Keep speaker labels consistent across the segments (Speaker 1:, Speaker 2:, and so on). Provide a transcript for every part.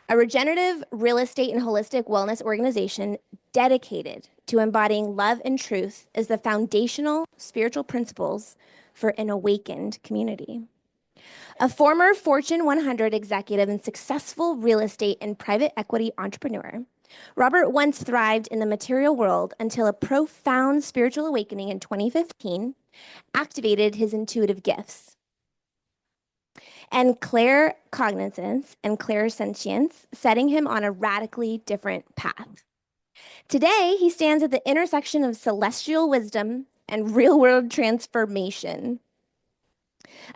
Speaker 1: a regenerative real estate and holistic wellness organization dedicated to embodying love and truth as the foundational spiritual principles for an awakened community. A former Fortune 100 executive and successful real estate and private equity entrepreneur, Robert once thrived in the material world until a profound spiritual awakening in 2015 activated his intuitive gifts and claircognizance and clairsentience, setting him on a radically different path. Today, he stands at the intersection of celestial wisdom and real-world transformation.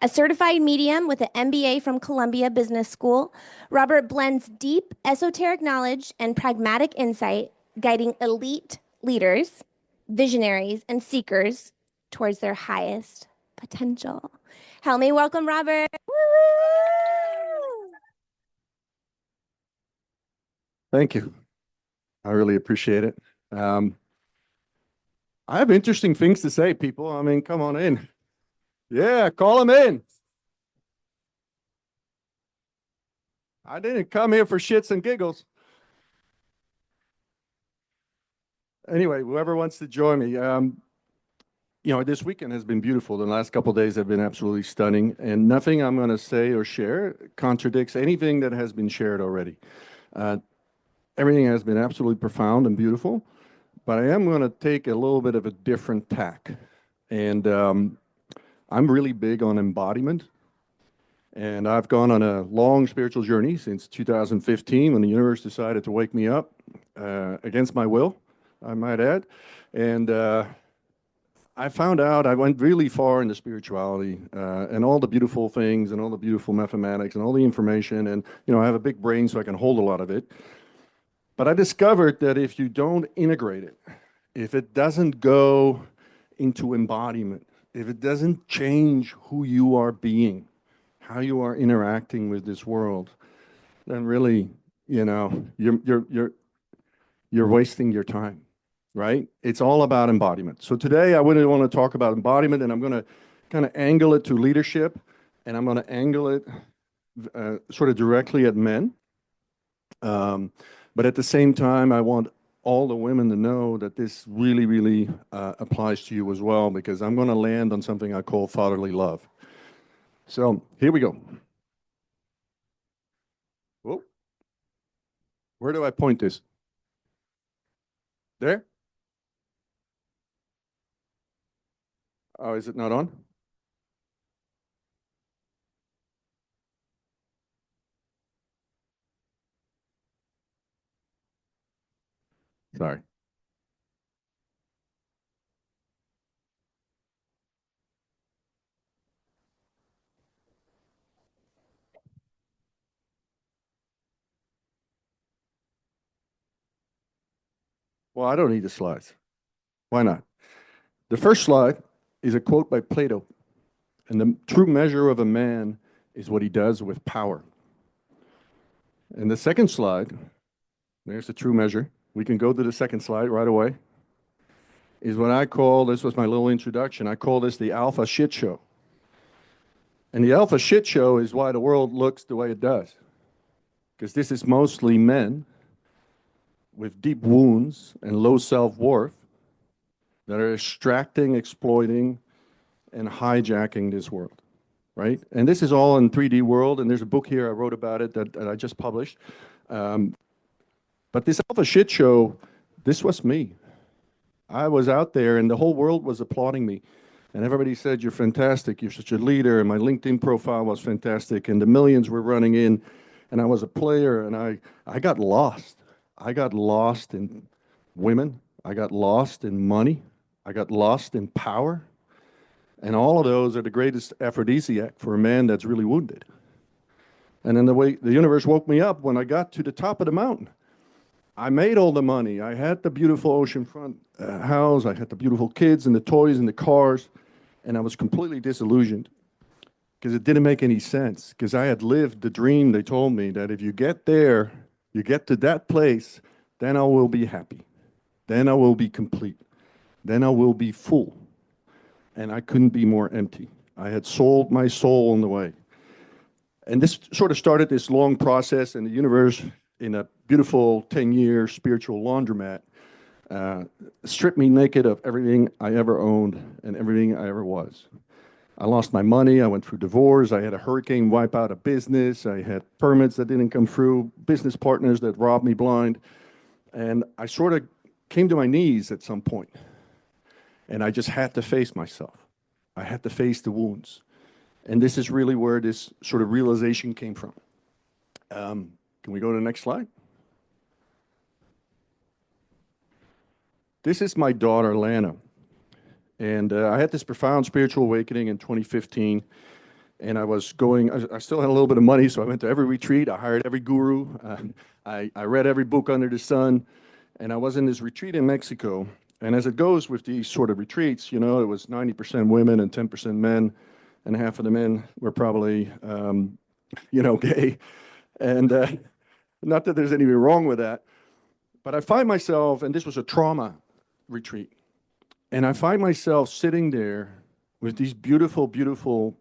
Speaker 1: A certified medium with an MBA from Columbia Business School, Robert blends deep esoteric knowledge and pragmatic insight, guiding elite leaders, visionaries, and seekers towards their highest potential. Help me welcome Robert. Woo!
Speaker 2: Thank you. I really appreciate it. I have interesting things to say, people. I mean, come on in. Yeah, call them in. I didn't come here for shits and giggles. Anyway, whoever wants to join me. This weekend has been beautiful. The last couple of days have been absolutely stunning, and nothing I'm going to say or share contradicts anything that has been shared already. Everything has been absolutely profound and beautiful, but I am going to take a little bit of a different tack. And I'm really big on embodiment. And I've gone on a long spiritual journey since 2015 when the universe decided to wake me up against my will, I might add. And I found out I went really far into spirituality and all the beautiful things and all the beautiful mathematics and all the information. And, I have a big brain so I can hold a lot of it. But I discovered that if you don't integrate it, if it doesn't go into embodiment, if it doesn't change who you are being, how you are interacting with this world, then really, you're wasting your time, right? It's all about embodiment. So today I really want to talk about embodiment, and I'm going to kind of angle it to leadership, and I'm going to angle it sort of directly at men. But at the same time, I want all the women to know that this really, really applies to you as well, because I'm going to land on something I call fatherly love. So here we go. Whoa. Where do I point this? There? Oh, is it not on? Sorry. Well, I don't need the slides. Why not? The first slide is a quote by Plato. And the true measure of a man is what he does with power. And the second slide, there's the true measure. We can go to the second slide right away. Is what I call, this was my little introduction, I call this the alpha shit show. And the alpha shit show is why the world looks the way it does. Because this is mostly men with deep wounds and low self-worth that are extracting, exploiting, and hijacking this world, right? And this is all in 3D world, and there's a book here I wrote about it that I just published. But this alpha shit show, this was me. I was out there, and the whole world was applauding me. And everybody said, you're fantastic, you're such a leader, and my LinkedIn profile was fantastic, and the millions were running in, and I was a player, and I got lost. I got lost in women, I got lost in money, I got lost in power, and all of those are the greatest aphrodisiac for a man that's really wounded. And then the way the universe woke me up when I got to the top of the mountain. I made all the money. I had the beautiful oceanfront house. I had the beautiful kids and the toys and the cars. And I was completely disillusioned because it didn't make any sense. Because I had lived the dream. They told me that if you get there, you get to that place, then I will be happy. Then I will be complete. Then I will be full. And I couldn't be more empty. I had sold my soul on the way. And this sort of started this long process, and the universe in a beautiful 10-year spiritual laundromat, stripped me naked of everything I ever owned and everything I ever was. I lost my money. I went through divorce. I had a hurricane wipe out a business. I had permits that didn't come through, business partners that robbed me blind. And I sort of came to my knees at some point. And I just had to face myself. I had to face the wounds. And this is really where this sort of realization came from. Can we go to the next slide? This is my daughter, Lana. And I had this profound spiritual awakening in 2015. And I was going, I still had a little bit of money, so I went to every retreat. I hired every guru. I read every book under the sun. And I was in this retreat in Mexico. And as it goes with these sort of retreats, you know, it was 90% women and 10% men. And half of the men were probably, you know, gay. And not that there's anything wrong with that. But I find myself, and this was a trauma retreat. And I find myself sitting there with these beautiful, beautiful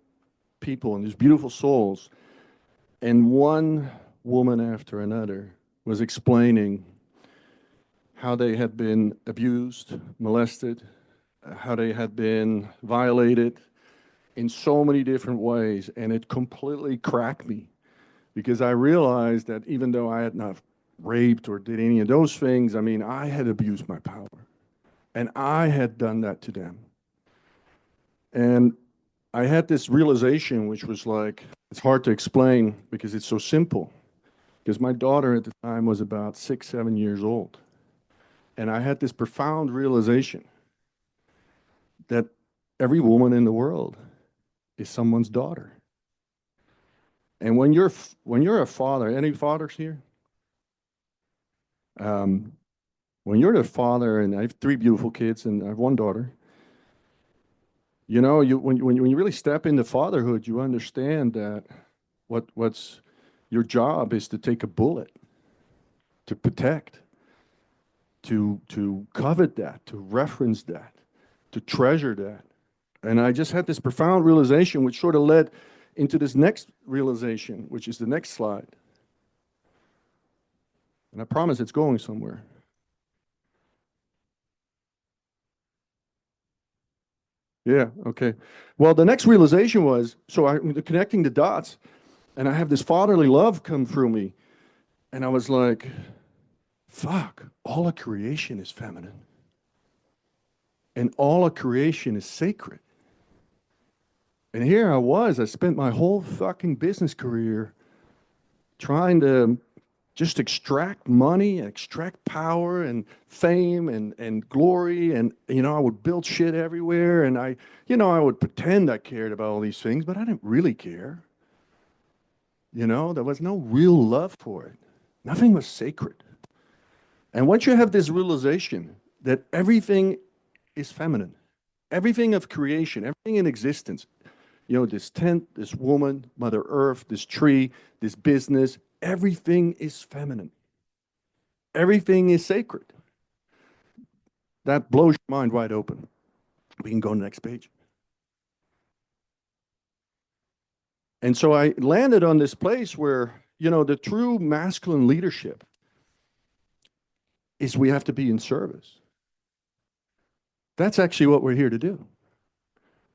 Speaker 2: people and these beautiful souls. And one woman after another was explaining how they had been abused, molested, how they had been violated in so many different ways. And it completely cracked me because I realized that even though I had not raped or did any of those things, I mean, I had abused my power. And I had done that to them. And I had this realization, which was like, it's hard to explain because it's so simple. Because my daughter at the time was about 6, 7 years old. And I had this profound realization that every woman in the world is someone's daughter. And when you're a father, any fathers here? When you're the father, and I have 3 beautiful kids, and I have 1 daughter, you know, when you really step into fatherhood, you understand that what's your job is to take a bullet, to protect, to covet that, to reference that, to treasure that. And I just had this profound realization, which sort of led into this next realization, which is the next slide. And I promise it's going somewhere. Yeah, okay. Well, the next realization was, so I'm connecting the dots, and I have this fatherly love come through me. And I was like, fuck, all of creation is feminine. And all of creation is sacred. And here I spent my whole fucking business career trying to just extract money and extract power and fame and glory. And, you know, I would build shit everywhere. And I would pretend I cared about all these things, but I didn't really care. You know, there was no real love for it. Nothing was sacred. And once you have this realization that everything is feminine, everything of creation, everything in existence, you know, this tent, this woman, Mother Earth, this tree, this business, everything is feminine. Everything is sacred. That blows your mind wide open. We can go to the next page. And so I landed on this place where, you know, the true masculine leadership is we have to be in service. That's actually what we're here to do.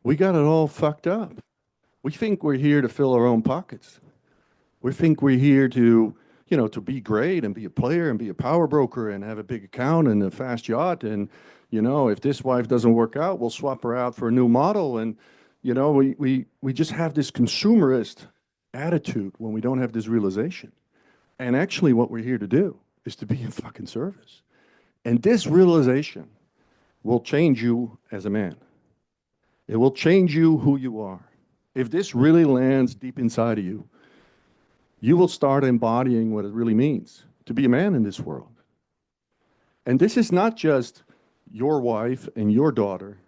Speaker 2: We got it all fucked up. We think we're here to fill our own pockets. We think we're here to, you know, to be great and be a player and be a power broker and have a big account and a fast yacht. And, you know, if this wife doesn't work out, we'll swap her out for a new model. And, you know, we just have this consumerist attitude when we don't have this realization. And actually what we're here to do is to be in fucking service. And this realization will change you as a man. It will change you who you are. If this really lands deep inside of you, you will start embodying what it really means to be a man in this world. And this is not just your wife and your daughter.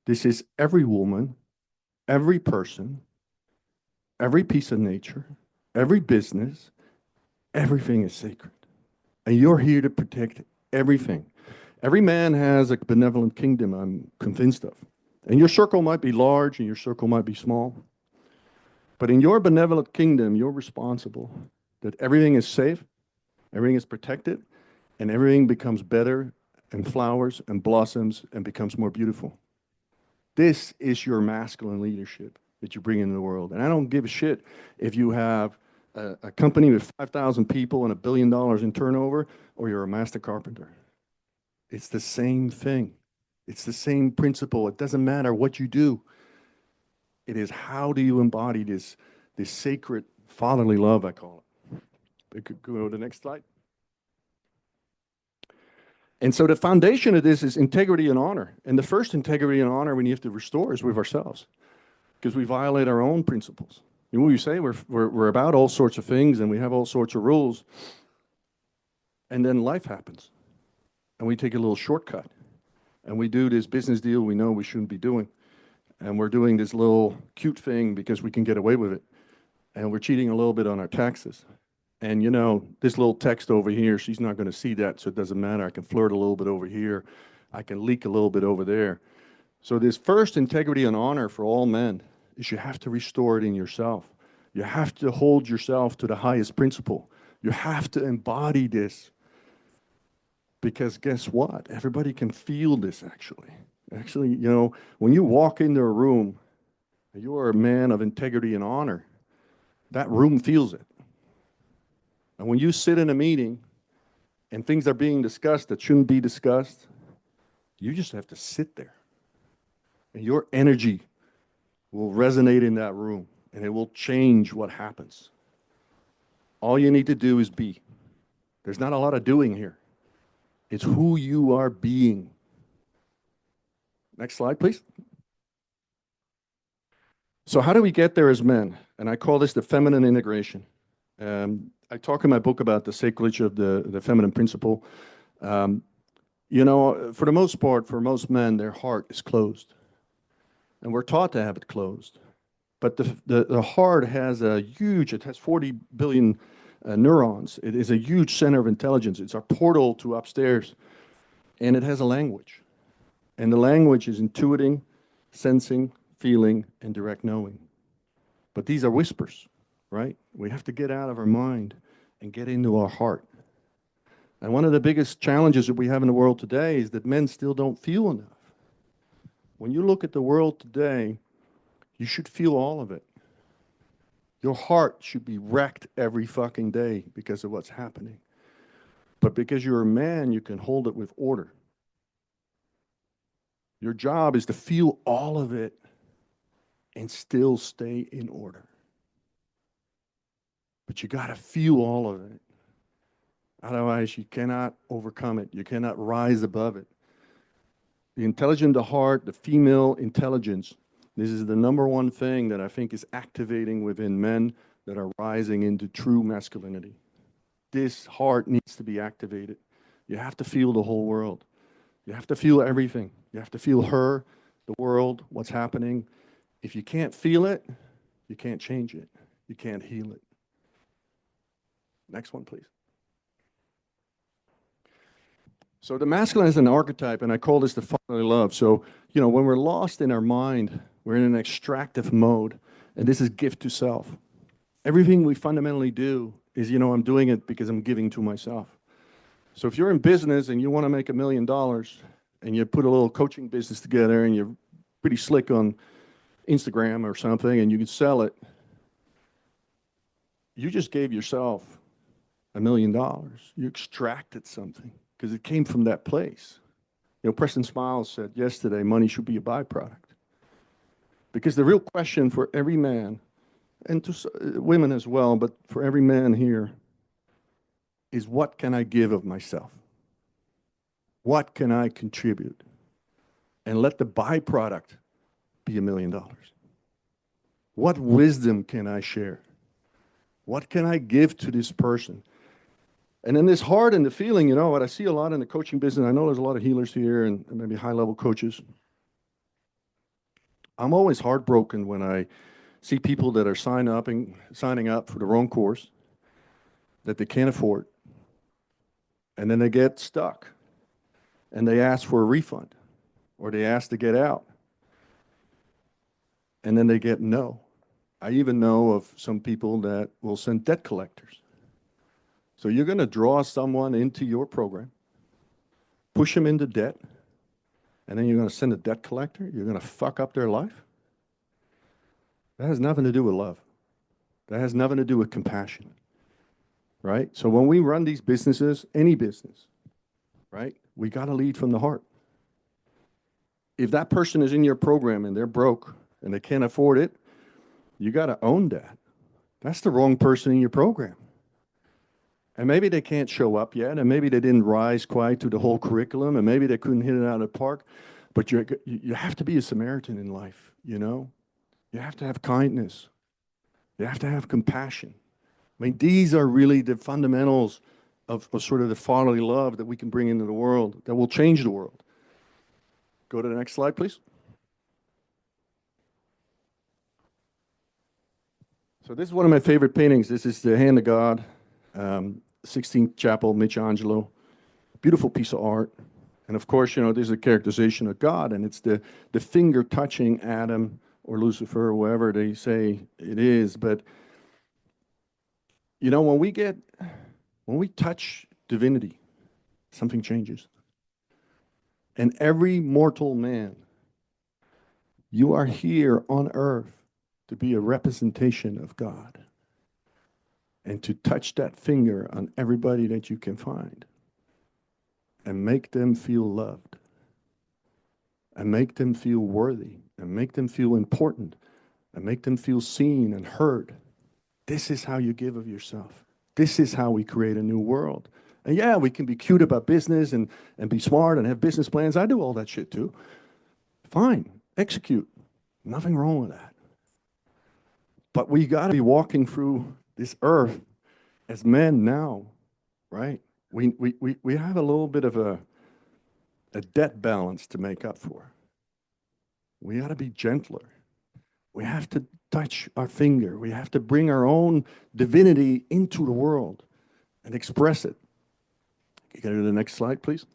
Speaker 2: This is every woman, every person, every piece of nature, every business, everything is sacred. And you're here to protect everything. Every man has a benevolent kingdom, I'm convinced of. And your circle might be large and your circle might be small. But in your benevolent kingdom, you're responsible that everything is safe, everything is protected, and everything becomes better and flowers and blossoms and becomes more beautiful. This is your masculine leadership that you bring into the world. And I don't give a shit if you have a company with 5,000 people and $1 billion in turnover, or you're a master carpenter. It's the same thing. It's the same principle. It doesn't matter what you do. It is how do you embody this sacred fatherly love, I call it. We could go to the next slide. And so the foundation of this is integrity and honor. And the first integrity and honor we need to restore is with ourselves, because we violate our own principles. You know what you say? We're about all sorts of things and we have all sorts of rules. And then life happens. And we take a little shortcut. And we do this business deal we know we shouldn't be doing. And we're doing this little cute thing because we can get away with it. And we're cheating a little bit on our taxes. And you know, this little text over here, she's not going to see that, so it doesn't matter. I can flirt a little bit over here. I can leak a little bit over there. So this first integrity and honor for all men is you have to restore it in yourself. You have to hold yourself to the highest principle. You have to embody this. Because guess what? Everybody can feel this, actually. Actually, you know, when you walk into a room, you are a man of integrity and honor. That room feels it. And when you sit in a meeting and things are being discussed that shouldn't be discussed, you just have to sit there. And your energy will resonate in that room, and it will change what happens. All you need to do is be. There's not a lot of doing here. It's who you are being. Next slide, please. So how do we get there as men? And I call this the feminine integration. I talk in my book about the sacrilege of the feminine principle. You know, for the most part, for most men, their heart is closed. And we're taught to have it closed. But the heart has it has 40 billion neurons. It is a huge center of intelligence. It's our portal to upstairs. And it has a language. And the language is intuiting, sensing, feeling, and direct knowing. But these are whispers, right? We have to get out of our mind and get into our heart. And one of the biggest challenges that we have in the world today is that men still don't feel enough. When you look at the world today, you should feel all of it. Your heart should be wrecked every fucking day because of what's happening. But because you're a man, you can hold it with order. Your job is to feel all of it and still stay in order. But you got to feel all of it. Otherwise, you cannot overcome it. You cannot rise above it. The intelligent, the heart, the female intelligence, this is the number one thing that I think is activating within men that are rising into true masculinity. This heart needs to be activated. You have to feel the whole world. You have to feel everything. You have to feel her, the world, what's happening. If you can't feel it, you can't change it. You can't heal it. Next one, please. So the masculine is an archetype, and I call this the fatherly love. So, you know, when we're lost in our mind, we're in an extractive mode, and this is gift to self. Everything we fundamentally do is, you know, I'm doing it because I'm giving to myself. So if you're in business and you want to make $1 million, and you put a little coaching business together, and you're pretty slick on Instagram or something, and you can sell it, you just gave yourself $1 million. You extracted something because it came from that place. You know, Preston Smiles said yesterday, money should be a byproduct. Because the real question for every man, and to women as well, but for every man here, is what can I give of myself? What can I contribute? And let the byproduct be $1 million. What wisdom can I share? What can I give to this person? And then this heart and the feeling, you know what I see a lot in the coaching business, I know there's a lot of healers here and maybe high-level coaches. I'm always heartbroken when I see people that are signing up for the wrong course that they can't afford. And then they get stuck and they ask for a refund or they ask to get out. And then they get no. I even know of some people that will send debt collectors So you're going to draw someone into your program, push them into debt, and then you're going to send a debt collector? You're going to fuck up their life? That has nothing to do with love. That has nothing to do with compassion, right? So when we run these businesses, any business, right, we got to lead from the heart. If that person is in your program and they're broke and they can't afford it, you got to own that. That's the wrong person in your program. And maybe they can't show up yet, and maybe they didn't rise quite to the whole curriculum, and maybe they couldn't hit it out of the park, but you have to be a Samaritan in life, you know? You have to have kindness. You have to have compassion. I mean, these are really the fundamentals of sort of the fatherly love that we can bring into the world, that will change the world. Go to the next slide, please. So this is one of my favorite paintings. This is the Hand of God, 16th Chapel, Michelangelo. Beautiful piece of art. And of course, you know, there's a characterization of God, and it's the finger touching Adam or Lucifer, or whoever they say it is. But, you know, when we touch divinity, something changes. And every mortal man, you are here on earth to be a representation of God and to touch that finger on everybody that you can find and make them feel loved and make them feel worthy and make them feel important and make them feel seen and heard. This is how you give of yourself. This is how we create a new world. And yeah, we can be cute about business and be smart and have business plans. I do all that shit too. Fine, execute. Nothing wrong with that. But we got to be walking through this earth as men now, right? We have a little bit of a debt balance to make up for. We got to be gentler. We have to touch our finger. We have to bring our own divinity into the world and express it. Can you go to the next slide, please?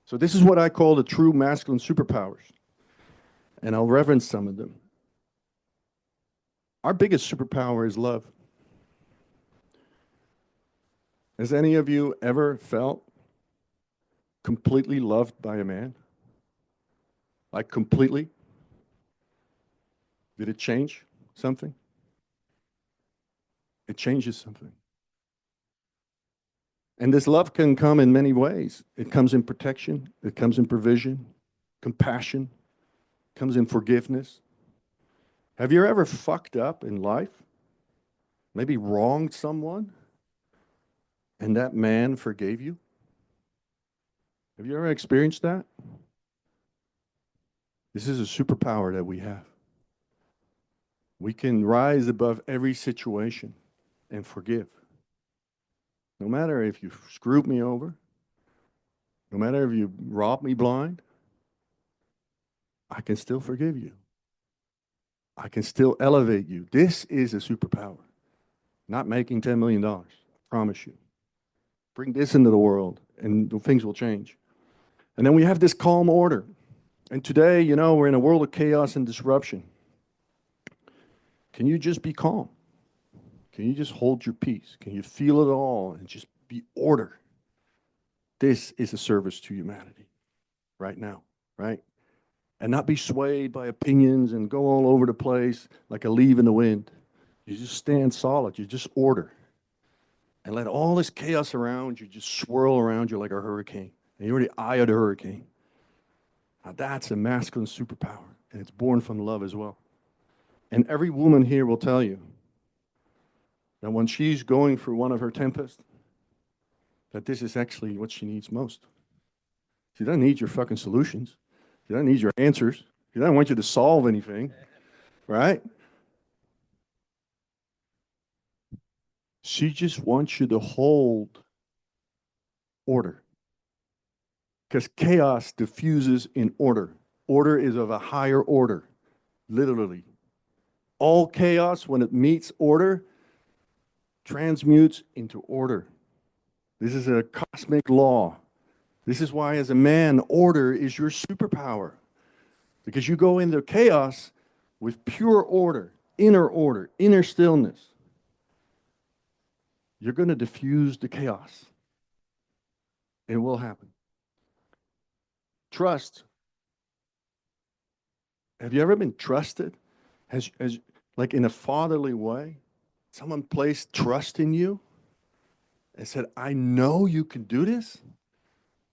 Speaker 2: So this is what I call the true masculine superpowers. And I'll reference some of them. Our biggest superpower is love. Has any of you ever felt completely loved by a man? Like completely? Did it change something? It changes something. And this love can come in many ways. It comes in protection. It comes in provision, compassion, comes in forgiveness. Have you ever fucked up in life? Maybe wronged someone? And that man forgave you? Have you ever experienced that? This is a superpower that we have. We can rise above every situation and forgive. No matter if you screwed me over, no matter if you robbed me blind, I can still forgive you. I can still elevate you. This is a superpower. Not making $10 million, I promise you. Bring this into the world and things will change. And then we have this calm order. And today, you know, we're in a world of chaos and disruption. Can you just be calm? Can you just hold your peace? Can you feel it all and just be order? This is a service to humanity right now, right? And not be swayed by opinions and go all over the place like a leaf in the wind. You just stand solid. You just order. And let all this chaos around you just swirl around you like a hurricane. And you're the eye of the hurricane. Now that's a masculine superpower. And it's born from love as well. And every woman here will tell you that when she's going through one of her tempests, that this is actually what she needs most. She doesn't need your fucking solutions. She doesn't need your answers. She doesn't want you to solve anything, right? She just wants you to hold order. Because chaos diffuses in order. Order is of a higher order, literally. All chaos, when it meets order, transmutes into order. This is a cosmic law. This is why, as a man, order is your superpower. Because you go into chaos with pure order, inner stillness. You're going to diffuse the chaos. It will happen. Trust. Have you ever been trusted? Has like in a fatherly way, someone placed trust in you and said, I know you can do this?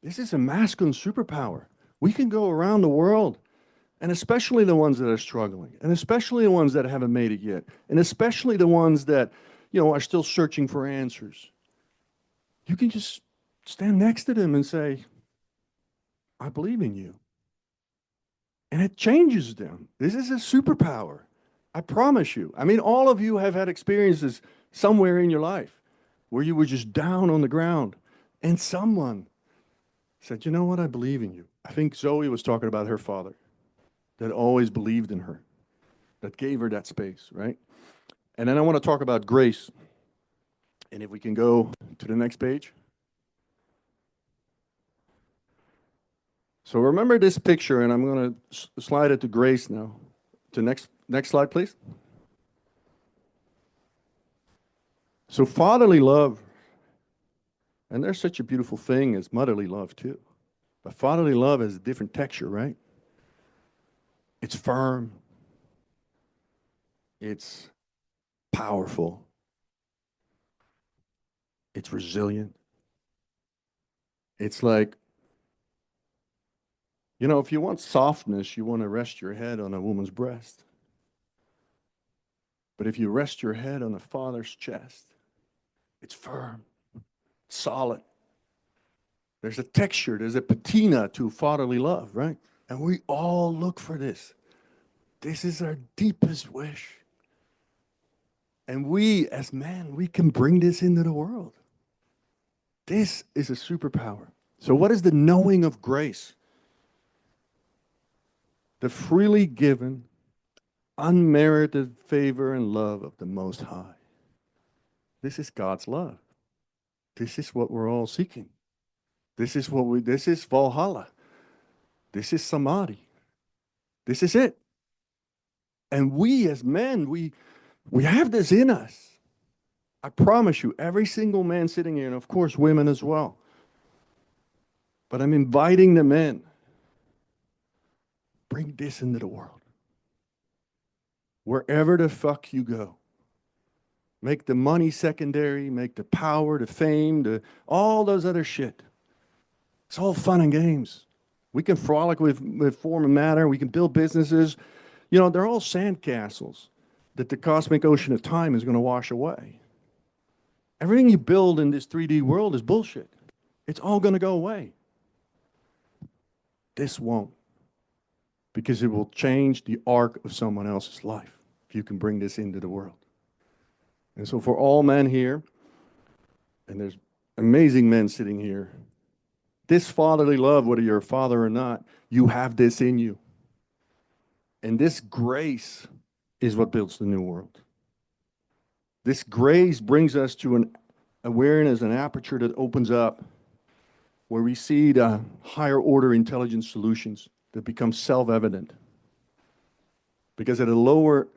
Speaker 2: This is a masculine superpower. We can go around the world, and especially the ones that are struggling, and especially the ones that haven't made it yet, and especially the ones that, are still searching for answers. You can just stand next to them and say, I believe in you. And it changes them. This is a superpower. I promise you. I mean, all of you have had experiences somewhere in your life where you were just down on the ground and someone said, you know what? I believe in you. I think Zoe was talking about her father that always believed in her, that gave her that space, right? And then I want to talk about grace. And if we can go to the next page. So remember this picture, and I'm going to slide it to grace now. To next slide, please. So fatherly love, and there's such a beautiful thing as motherly love too. But fatherly love has a different texture, right? It's firm. It's powerful. It's resilient. It's like, if you want softness, you want to rest your head on a woman's breast. But if you rest your head on a father's chest, it's firm, solid. There's a texture, there's a patina to fatherly love, right? And we all look for this. This is our deepest wish. And we, as men, we can bring this into the world. This is a superpower. So what is the knowing of grace? The freely given, unmerited favor and love of the Most High. This is God's love. This is what we're all seeking. This is Valhalla. This is Samadhi. This is it. And we as men, we have this in us. I promise you, every single man sitting here, and of course women as well. But I'm inviting the men. Bring this into the world. Wherever the fuck you go. Make the money secondary, make the power, the fame, all those other shit. It's all fun and games. We can frolic with form and matter. We can build businesses. They're all sandcastles that the cosmic ocean of time is going to wash away. Everything you build in this 3D world is bullshit. It's all going to go away. This won't. Because it will change the arc of someone else's life if you can bring this into the world. And so for all men here, and there's amazing men sitting here, this fatherly love, whether you're a father or not, you have this in you. And this grace is what builds the new world. This grace brings us to an awareness, an aperture that opens up where we see the higher order intelligence solutions that become self-evident. Because at a lower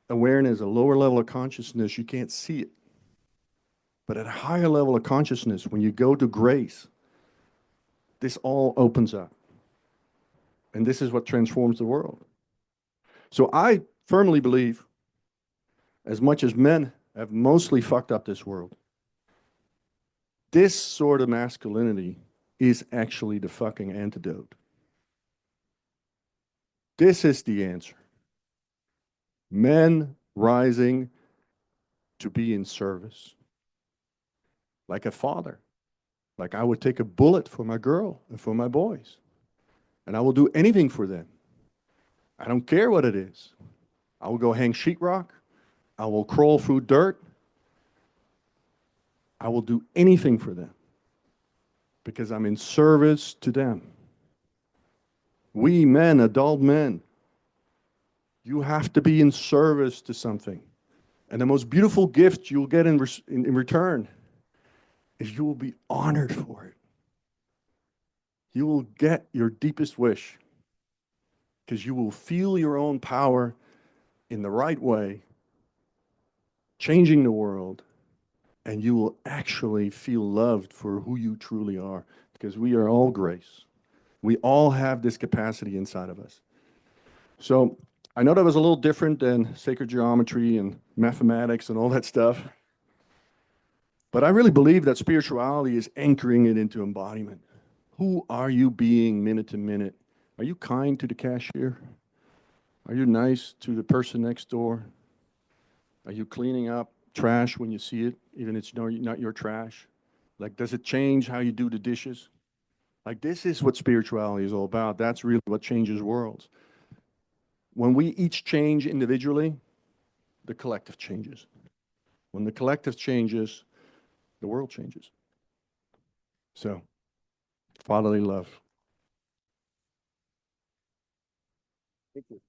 Speaker 2: awareness, a lower level of consciousness, you can't see it. But at a higher level of consciousness, when you go to grace, this all opens up. And this is what transforms the world. So I firmly believe, as much as men have mostly fucked up this world, this sort of masculinity is actually the fucking antidote. This is the answer. Men rising to be in service. Like a father. Like I would take a bullet for my girl and for my boys. And I will do anything for them. I don't care what it is. I will go hang sheetrock. I will crawl through dirt. I will do anything for them. Because I'm in service to them. We men, adult men, you have to be in service to something. And the most beautiful gift you'll get in return is you will be honored for it. You will get your deepest wish because you will feel your own power in the right way, changing the world, and you will actually feel loved for who you truly are, because we are all grace. We all have this capacity inside of us. So I know that was a little different than sacred geometry and mathematics and all that stuff, but I really believe that spirituality is anchoring it into embodiment. Who are you being minute to minute? Are you kind to the cashier? Are you nice to the person next door? Are you cleaning up trash when you see it, even if it's not your trash? Like, does it change how you do the dishes? Like, this is what spirituality is all about. That's really what changes worlds. When we each change individually, the collective changes. When the collective changes, the world changes. So, fatherly love. Thank you.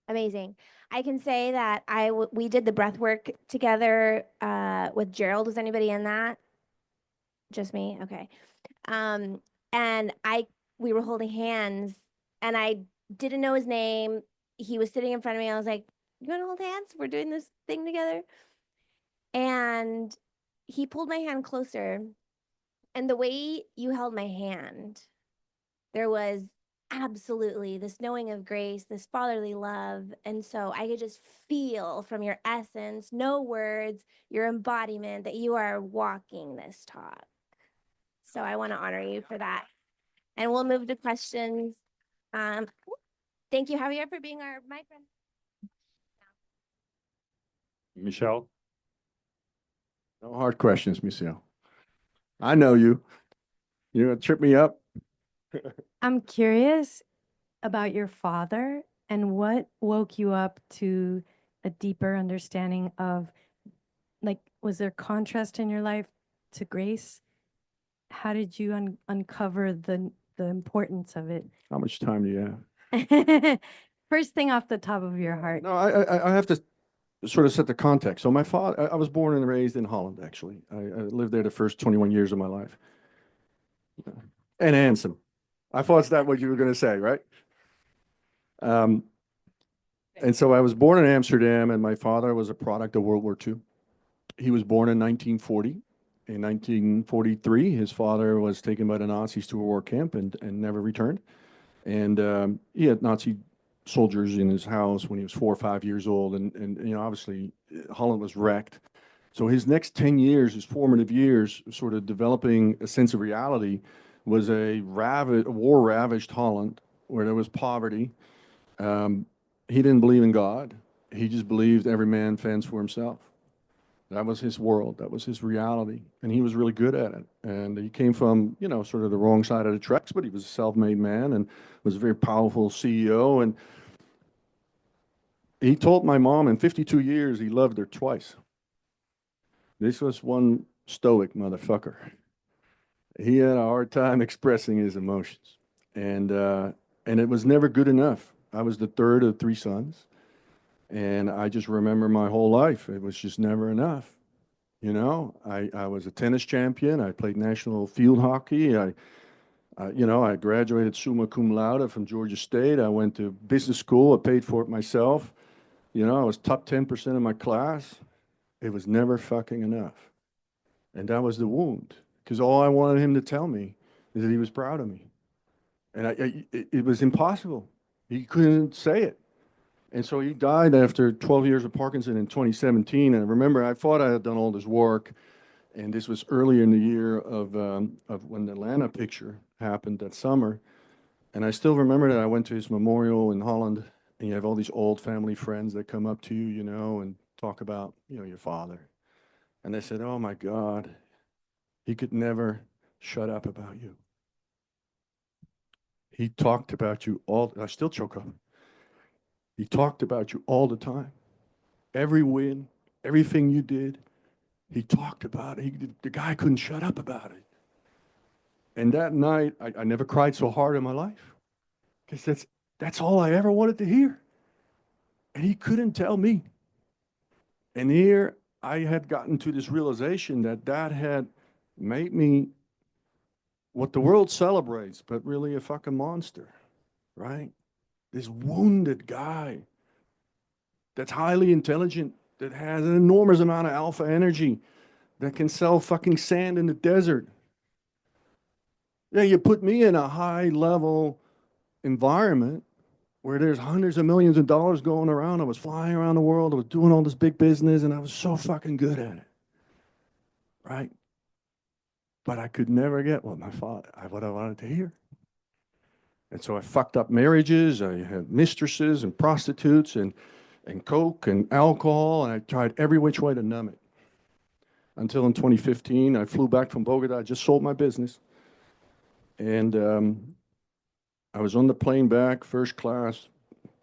Speaker 1: Amazing. I can say that we did the breath work together with Gerald. Was anybody in that? Just me? Okay. Um, and we were holding hands, and I didn't know his name. He was sitting in front of me. I was like, "You want to hold hands? We're doing this thing together." And he pulled my hand closer, and the way you held my hand, there was absolutely this knowing of grace, this fatherly love. And so I could just feel from your essence, no words, your embodiment, that you are walking this talk. So I want to honor you for that. And we'll move to questions. Um, thank you, Javier, for being our my friend.
Speaker 3: Michelle?
Speaker 2: No hard questions, Michelle. I know you. You're going to trip me up.
Speaker 4: I'm curious about your father and what woke you up to a deeper understanding of, like, was there contrast in your life to grace? How did you uncover the importance of it?
Speaker 2: How much time do you have?
Speaker 4: First thing off the top of your heart.
Speaker 2: No, I have to sort of set the context. So my father, I was born and raised in Holland, actually. I lived there the first 21 years of my life. And handsome. I thought that's what you were going to say, right? And so I was born in Amsterdam, and my father was a product of World War II. He was born in 1940. In 1943, his father was taken by the Nazis to a war camp and never returned. And he had Nazi soldiers in his house when he was 4 or 5 years old. And you know, obviously, Holland was wrecked. So his next 10 years, his formative years, sort of developing a sense of reality, was a war-ravaged Holland where there was poverty. He didn't believe in God. He just believed every man fends for himself. That was his world. That was his reality. And he was really good at it. And he came from, you know, sort of the wrong side of the tracks, but he was a self-made man and was a very powerful CEO. And he told my mom in 52 years he loved her twice. This was one stoic motherfucker. He had a hard time expressing his emotions. And it was never good enough. I was the third of 3 sons. And I just remember my whole life, it was just never enough. You know, I was a tennis champion. I played national field hockey. You know, I graduated summa cum laude from Georgia State. I went to business school. I paid for it myself. You know, I was top 10% of my class. It was never fucking enough. And that was the wound. Because all I wanted him to tell me is that he was proud of me. And it was impossible. He couldn't say it. And so he died after 12 years of Parkinson in 2017. And I remember I thought I had done all this work. And this was earlier in the year of when the Atlanta picture happened that summer. And I still remember that I went to his memorial in Holland. And you have all these old family friends that come up to you, you know, and talk about, you know, your father. And they said, "Oh my God, he could never shut up about you. He talked about you all." I still choke up. He talked about you all the time. Every win, everything you did, he talked about it. The guy couldn't shut up about it. And that night, I never cried so hard in my life. Because that's all I ever wanted to hear. And he couldn't tell me. And here I had gotten to this realization that that had made me what the world celebrates, but really a fucking monster, right? this wounded guy that's highly intelligent, that has an enormous amount of alpha energy, that can sell fucking sand in the desert. Yeah, you put me in a high level environment where there's hundreds of millions of dollars going around. I was flying around the world. I was doing all this big business, and I was so fucking good at it. Right? But I could never get what what I wanted to hear. And so I fucked up marriages. I had mistresses and prostitutes and coke and alcohol, and I tried every which way to numb it. Until in 2015, I flew back from Bogota. I just sold my business. And I was on the plane back, first class,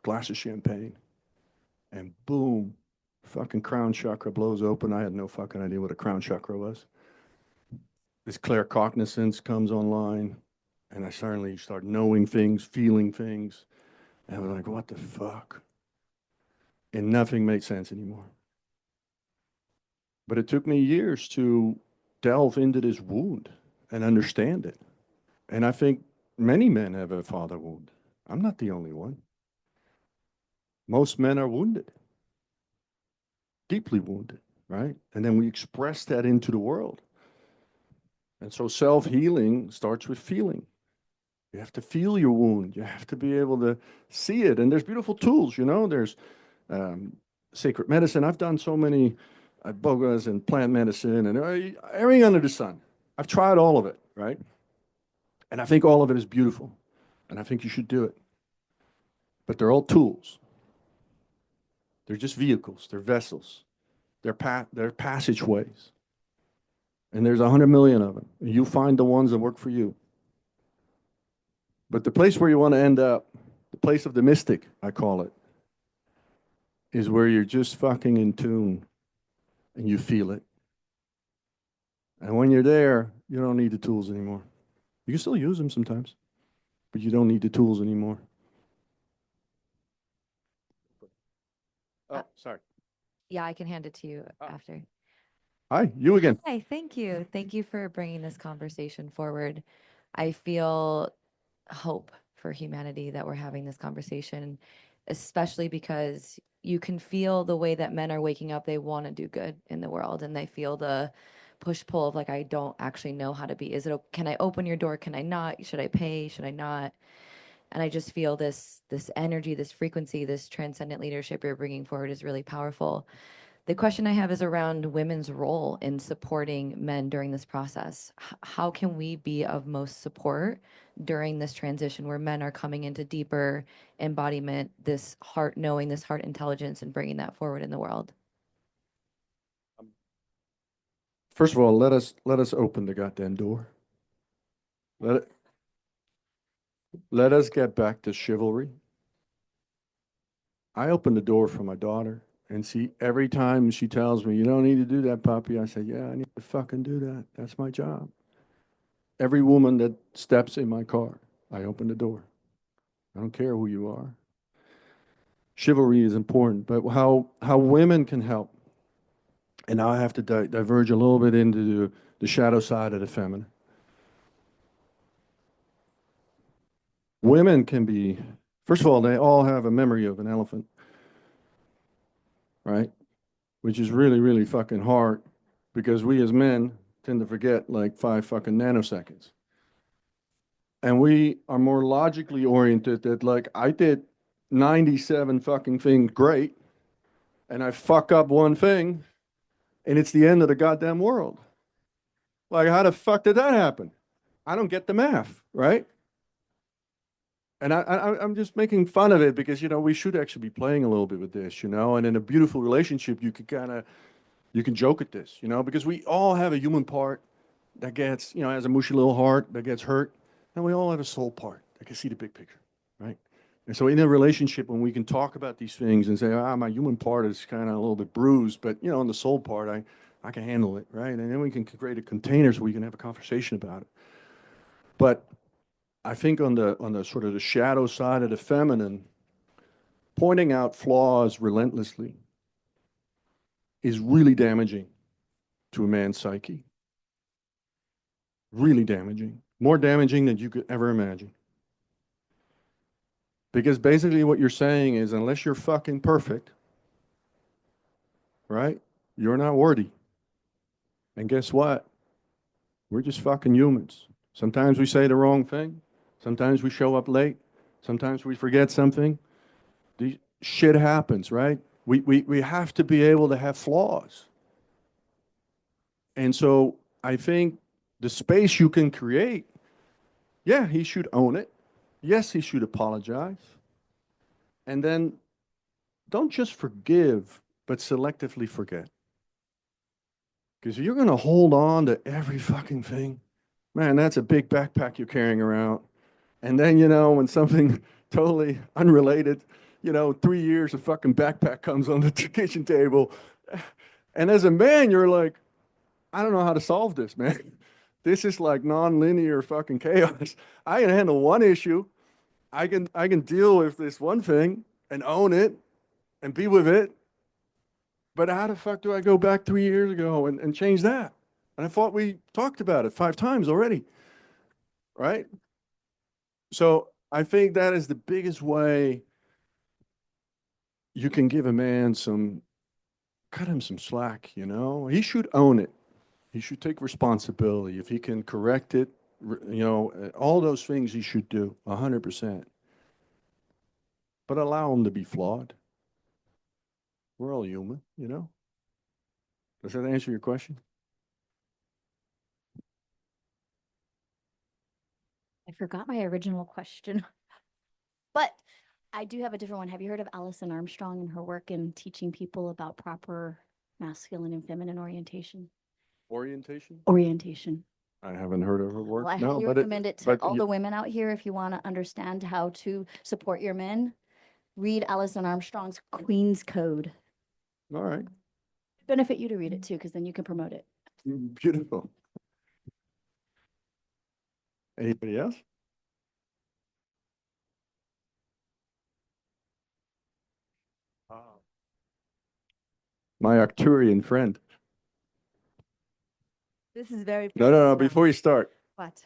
Speaker 2: glass of champagne. And boom, fucking crown chakra blows open. I had no fucking idea what a crown chakra was. This claircognizance comes online, and I suddenly start knowing things, feeling things. And I was like, what the fuck? And nothing made sense anymore. But it took me years to delve into this wound and understand it. And I think many men have a father wound. I'm not the only one. Most men are wounded, deeply wounded, right? And then we express that into the world. And so self-healing starts with feeling. You have to feel your wound. You have to be able to see it. And there's beautiful tools, you know. There's sacred medicine. I've done so many bogas and plant medicine and everything under the sun. I've tried all of it, right? And I think all of it is beautiful. And I think you should do it. But they're all tools. They're just vehicles. They're vessels. They're passageways. And there's 100 million of them. And you find the ones that work for you. But the place where you want to end up, the place of the mystic, I call it, is where you're just fucking in tune and you feel it. And when you're there, you don't need the tools anymore. You can still use them sometimes, but you don't need the tools anymore. Oh, sorry.
Speaker 3: Yeah, I can hand it to you
Speaker 2: Oh.
Speaker 3: after.
Speaker 2: Hi, you again.
Speaker 3: Hi, thank you. Thank you for bringing this conversation forward. I feel hope for humanity that we're having this conversation, especially because you can feel the way that men are waking up. They want to do good in the world, and they feel the push pull of like, I don't actually know how to be. Can I open your door? Can I not? Should I pay? Should I not? And I just feel this energy, this frequency, this transcendent leadership you're bringing forward is really powerful. The question I have is around women's role in supporting men during this process. How can we be of most support during this transition where men are coming into deeper embodiment, this heart knowing, this heart intelligence, and bringing that forward in the world?
Speaker 2: First of all, let us open the goddamn door. Let us get back to chivalry. I open the door for my daughter, and every time she tells me, you don't need to do that, Poppy, I say, yeah, I need to fucking do that. That's my job. Every woman that steps in my car, I open the door. I don't care who you are. Chivalry is important, but how women can help, and now I have to diverge a little bit into the shadow side of the feminine. Women can be, first of all, they all have a memory of an elephant, right? Which is really, really fucking hard because we as men tend to forget like 5 fucking nanoseconds. And we are more logically oriented that like I did 97 fucking things great and I fuck up one thing and it's the end of the goddamn world. Like how the fuck did that happen? I don't get the math, right? And I'm just making fun of it because, you know, we should actually be playing a little bit with this, you know, and in a beautiful relationship, you can joke at this, you know, because we all have a human part that gets, you know, has a mushy little heart that gets hurt. And we all have a soul part that can see the big picture, right? And so in a relationship, when we can talk about these things and say, my human part is kind of a little bit bruised, but, you know, in the soul part, I can handle it, right? And then we can create a container so we can have a conversation about it. But I think on the sort of the shadow side of the feminine, pointing out flaws relentlessly is really damaging to a man's psyche. Really damaging. More damaging than you could ever imagine. Because basically what you're saying is, unless you're fucking perfect, right? You're not worthy. And guess what? We're just fucking humans. Sometimes we say the wrong thing. Sometimes we show up late. Sometimes we forget something. Shit happens, right? We have to be able to have flaws. And so I think the space you can create, yeah, he should own it. Yes, he should apologize. And then don't just forgive, but selectively forget. Because if you're going to hold on to every fucking thing, man, that's a big backpack you're carrying around. And then, when something totally unrelated, 3 years of fucking backpack comes on the kitchen table. And as a man, you're like, I don't know how to solve this, man. This is like non-linear fucking chaos. I can handle one issue. I can deal with this one thing and own it and be with it. But how the fuck do I go back 3 years ago and change that? And I thought we talked about it 5 times already, right? So I think that is the biggest way you can give a man cut him some slack, He should own it. He should take responsibility. If he can correct it, all those things he should do 100%. But allow him to be flawed. We're all human, Does that answer your question?
Speaker 5: I forgot my original question, but I do have a different one. Have you heard of Alison Armstrong and her work in teaching people about proper masculine and feminine orientation?
Speaker 2: Orientation? I haven't heard of her work.
Speaker 5: Well, I highly recommend it to all the women out here if you want to understand how to support your men. Read Alison Armstrong's Queen's Code.
Speaker 2: All right.
Speaker 5: Benefit you to read it too, because then you can promote it.
Speaker 2: Beautiful. Anybody else? My Arcturian friend.
Speaker 4: This is very
Speaker 2: No. Before you start.
Speaker 4: What?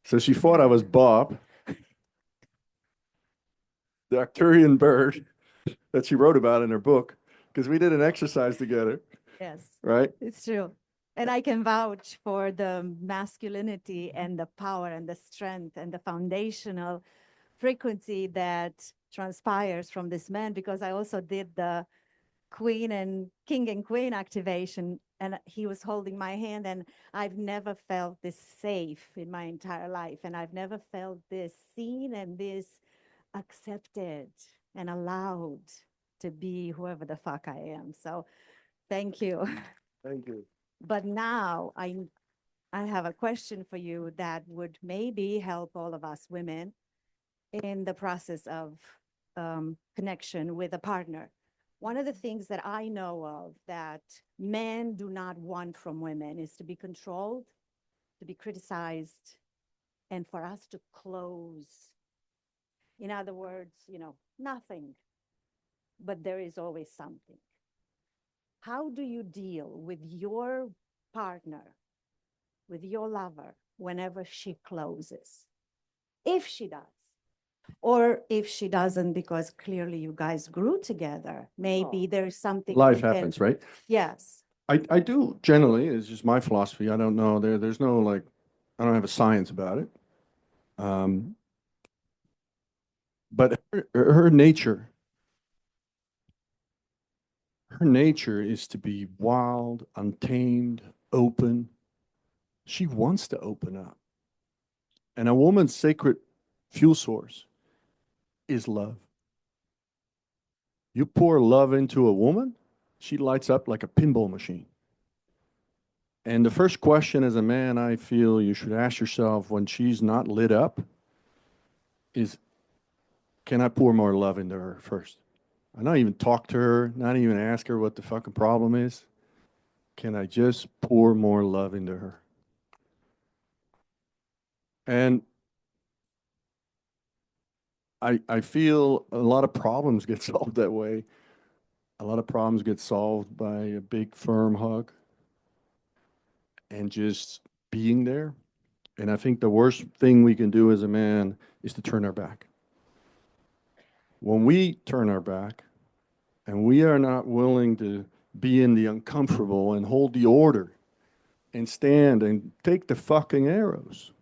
Speaker 2: So she thought I was Bob, the Arcturian bird that she wrote about in her book, because we did an exercise together,
Speaker 4: Yes,
Speaker 2: right?
Speaker 4: it's true. And I can vouch for the masculinity and the power and the strength and the foundational frequency that transpires from this man, because I also did the Queen and King and Queen activation, and he was holding my hand, and I've never felt this safe in my entire life, and I've never felt this seen and this accepted and allowed to be whoever the fuck I am. So thank you.
Speaker 2: Thank you.
Speaker 4: But now I have a question for you that would maybe help all of us women in the process of connection with a partner. One of the things that I know of that men do not want from women is to be controlled, to be criticized, and for us to close. In other words, nothing, but there is always something. How do you deal with your partner, with your lover, whenever she closes? If she does. Or if she doesn't, because clearly you guys grew together, maybe there's something.
Speaker 2: Life happens, right?
Speaker 4: Yes.
Speaker 2: I do generally, it's just my philosophy. I don't know. There's no I don't have a science about it. But her nature is to be wild, untamed, open. She wants to open up. And a woman's sacred fuel source is love. You pour love into a woman, she lights up like a pinball machine. And the first question as a man I feel you should ask yourself when she's not lit up is, can I pour more love into her first? I not even talk to her, not even ask her what the fucking problem is. Can I just pour more love into her? And I feel a lot of problems get solved that way. A lot of problems get solved by a big firm hug and just being there. And I think the worst thing we can do as a man is to turn our back. When we turn our back and we are not willing to be in the uncomfortable and hold the order and stand and take the fucking arrows.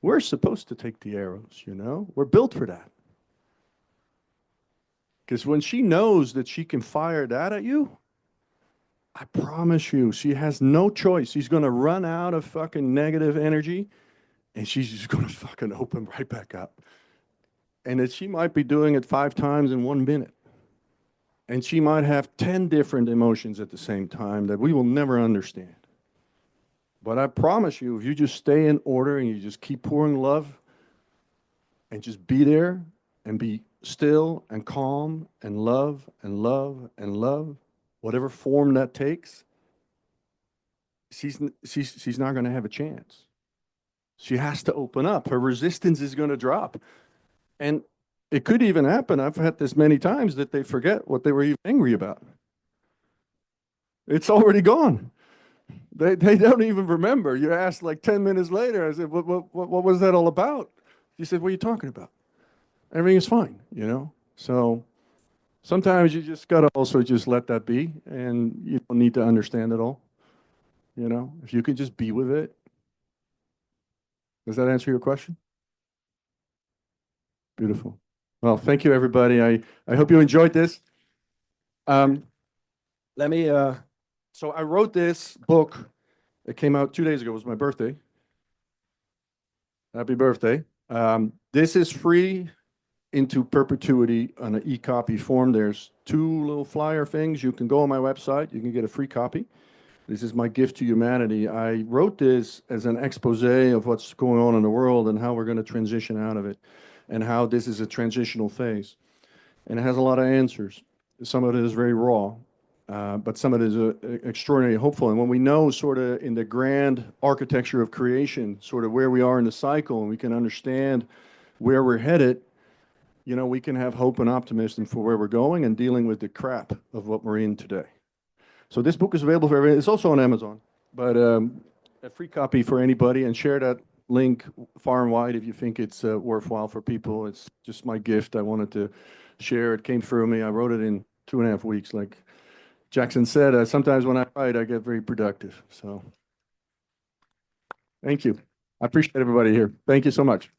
Speaker 2: We're supposed to take the arrows, you know? We're built for that. Because when she knows that she can fire that at you, I promise you, she has no choice. She's going to run out of fucking negative energy and she's just going to fucking open right back up. And that she might be doing it 5 times in 1 minute. And she might have 10 different emotions at the same time that we will never understand. But I promise you, if you just stay in order and you just keep pouring love and just be there and be still and calm and love and love and love, whatever form that takes, she's not going to have a chance. She has to open up. Her resistance is going to drop. And it could even happen, I've had this many times, that they forget what they were even angry about. It's already gone. They don't even remember. You asked like 10 minutes later, I said, what was that all about? She said, what are you talking about? Everything is fine, you know? So sometimes you just got to also just let that be, and you don't need to understand it all. You know, if you can just be with it. Does that answer your question? Beautiful. Well, thank you, everybody. I hope you enjoyed this. Let me, so I wrote this book. It came out 2 days ago. It was my birthday. Happy birthday. This is free into perpetuity on an e-copy form. There's 2 little flyer things. You can go on my website. You can get a free copy. This is my gift to humanity. I wrote this as an expose of what's going on in the world and how we're going to transition out of it, and how this is a transitional phase. And it has a lot of answers. Some of it is very raw, but some of it is extraordinarily hopeful. And when we know sort of in the grand architecture of creation, sort of where we are in the cycle, and we can understand where we're headed, you know, we can have hope and optimism for where we're going and dealing with the crap of what we're in today. So this book is available for everyone. It's also on Amazon, but a free copy for anybody, and share that link far and wide if you think it's worthwhile for people. It's just my gift. I wanted to share. It came through me. I wrote it in 2.5 weeks. Like Jackson said, sometimes when I write, I get very productive. So thank you. I appreciate everybody here. Thank you so much.